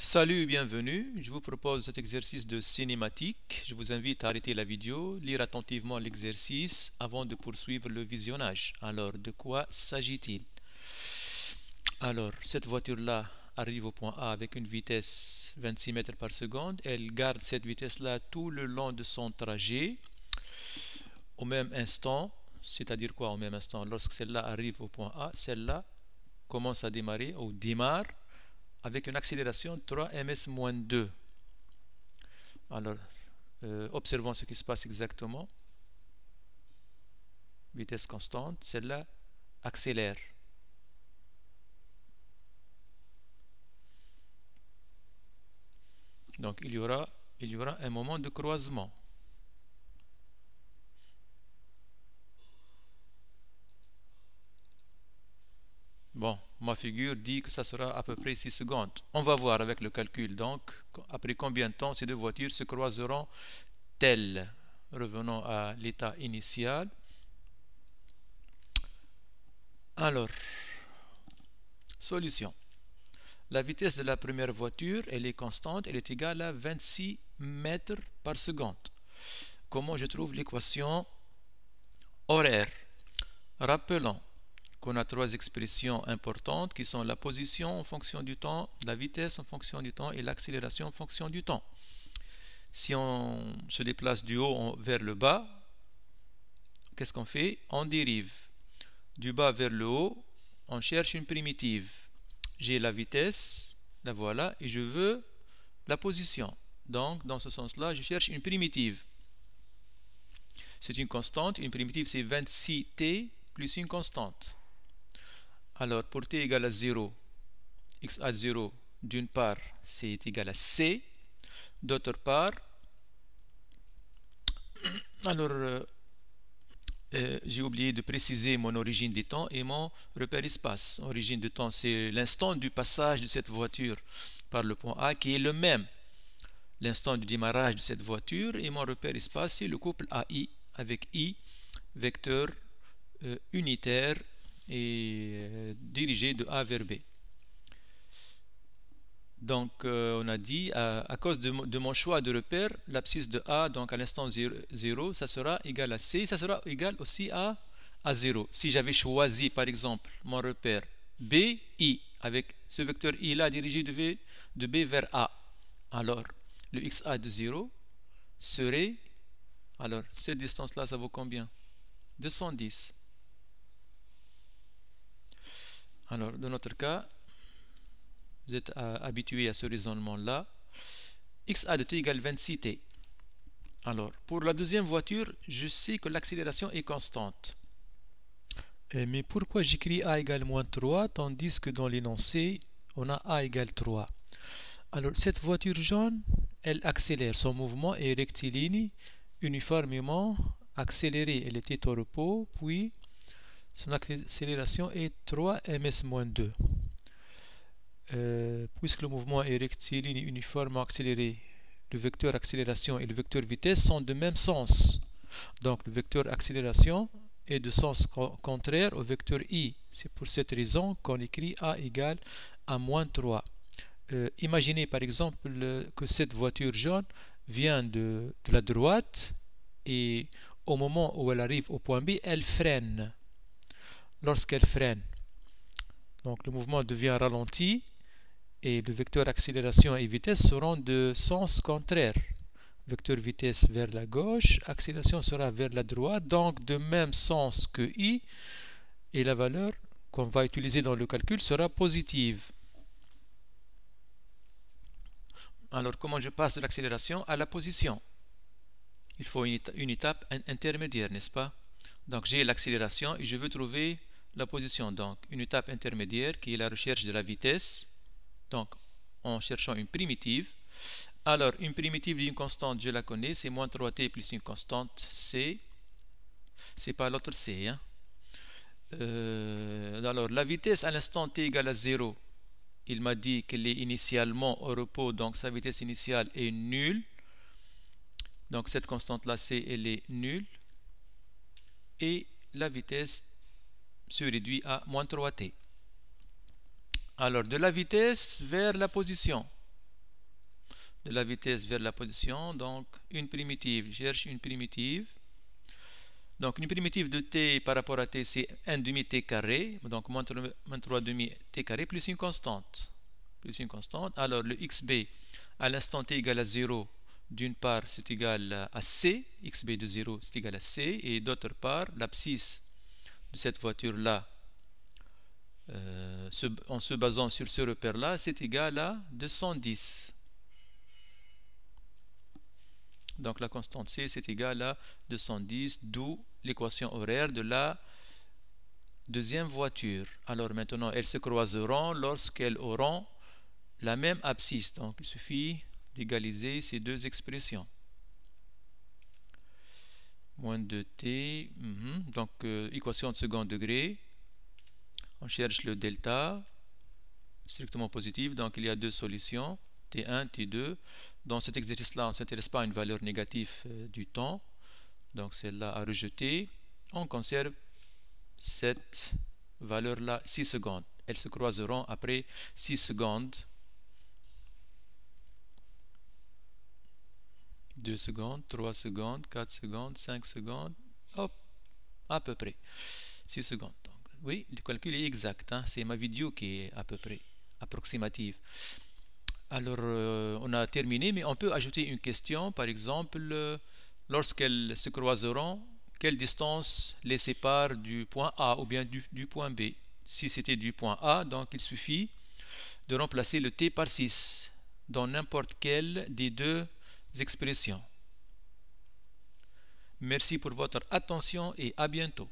Salut et bienvenue, je vous propose cet exercice de cinématique. Je vous invite à arrêter la vidéo, lire attentivement l'exercice avant de poursuivre le visionnage. Alors, de quoi s'agit-il? Alors, cette voiture-là arrive au point A avec une vitesse 26 mètres par seconde. Elle garde cette vitesse-là tout le long de son trajet. Au même instant, c'est-à-dire quoi au même instant? Lorsque celle-là arrive au point A, celle-là commence à démarrer ou démarre avec une accélération 3 ms-2. Alors, observons ce qui se passe exactement. Vitesse constante, celle-là accélère. Donc, il y aura un moment de croisement. Bon, ma figure dit que ça sera à peu près 6 secondes. On va voir avec le calcul. Donc, après combien de temps ces deux voitures se croiseront-elles? Revenons à l'état initial. Alors, solution. La vitesse de la première voiture, elle est constante, elle est égale à 26 mètres par seconde. Comment je trouve l'équation horaire? Rappelons qu'on a trois expressions importantes qui sont la position en fonction du temps, la vitesse en fonction du temps et l'accélération en fonction du temps. Si on se déplace du haut vers le bas, qu'est-ce qu'on fait? On dérive. Du bas vers le haut, on cherche une primitive. J'ai la vitesse, la voilà, et je veux la position. Donc, dans ce sens-là, je cherche une primitive. C'est une constante, une primitive c'est 26t plus une constante. Alors, pour t égale à 0, x à 0, d'une part, c'est égal à c. D'autre part, alors, j'ai oublié de préciser mon origine des temps et mon repère espace. Origine de temps, c'est l'instant du passage de cette voiture par le point A qui est le même. L'instant du démarrage de cette voiture et mon repère espace, c'est le couple AI avec I, vecteur unitaire et dirigé de A vers B. Donc on a dit à cause de mon choix de repère, l'abscisse de A donc à l'instant 0, ça sera égal à C, ça sera égal aussi à 0. Si j'avais choisi par exemple mon repère B, I, avec ce vecteur I là dirigé de B vers A, alors le XA de 0 serait, alors cette distance là ça vaut combien? 210. Alors dans notre cas, vous êtes habitué à ce raisonnement-là. XA de t égale 26t. Alors, pour la deuxième voiture, je sais que l'accélération est constante. Mais pourquoi j'écris A égale moins 3, tandis que dans l'énoncé, on a A égale 3? Alors, cette voiture jaune, elle accélère. Son mouvement est rectiligne, uniformément accéléré. Elle était au repos, puis son accélération est 3 ms-2. Puisque le mouvement est rectiligne uniformément accéléré, le vecteur accélération et le vecteur vitesse sont de même sens. Donc le vecteur accélération est de sens contraire au vecteur I. C'est pour cette raison qu'on écrit A égale à moins 3. Imaginez par exemple que cette voiture jaune vient de la droite et au moment où elle arrive au point B, elle freine. Lorsqu'elle freine, donc le mouvement devient ralenti et le vecteur accélération et vitesse seront de sens contraire. Vecteur vitesse vers la gauche, accélération sera vers la droite, donc de même sens que I, et la valeur qu'on va utiliser dans le calcul sera positive. Alors comment je passe de l'accélération à la position? Il faut une étape intermédiaire, n'est-ce pas? Donc j'ai l'accélération et je veux trouver la position. Donc une étape intermédiaire qui est la recherche de la vitesse. Donc, en cherchant une primitive. Alors, une primitive d'une constante, je la connais, c'est moins 3t plus une constante c. C'est pas l'autre c. Hein. Alors, la vitesse à l'instant t égale à 0, il m'a dit qu'elle est initialement au repos, donc sa vitesse initiale est nulle. Donc, cette constante-là, c, elle est nulle. Et la vitesse se réduit à moins 3t. Alors, de la vitesse vers la position. de la vitesse vers la position. Donc une primitive, je cherche une primitive. Donc une primitive de t par rapport à t, c'est 1 demi t carré, donc moins 3 demi t carré plus une constante. Alors le xb à l'instant t égale à 0, d'une part c'est égal à c, xb de 0 c'est égal à c, et d'autre part l'abscisse de cette voiture-là, en se basant sur ce repère-là, c'est égal à 210. Donc la constante c c'est égal à 210, d'où l'équation horaire de la deuxième voiture. Alors maintenant elles se croiseront lorsqu'elles auront la même abscisse. Donc il suffit d'égaliser ces deux expressions. Moins 2t, donc équation de second degré. On cherche le delta strictement positif, donc il y a deux solutions, t1, t2. Dans cet exercice-là, on ne s'intéresse pas à une valeur négative du temps, donc celle-là à rejeter. On conserve cette valeur-là 6 secondes. Elles se croiseront après 6 secondes. 2 secondes, 3 secondes, 4 secondes, 5 secondes, hop, à peu près 6 secondes. Donc, oui, le calcul est exact, hein? C'est ma vidéo qui est à peu près approximative. Alors, on a terminé, mais on peut ajouter une question, par exemple, lorsqu'elles se croiseront, quelle distance les sépare du point A ou bien du point B? Si c'était du point A, donc il suffit de remplacer le t par 6 dans n'importe quelle des deux expressions. Merci pour votre attention et à bientôt.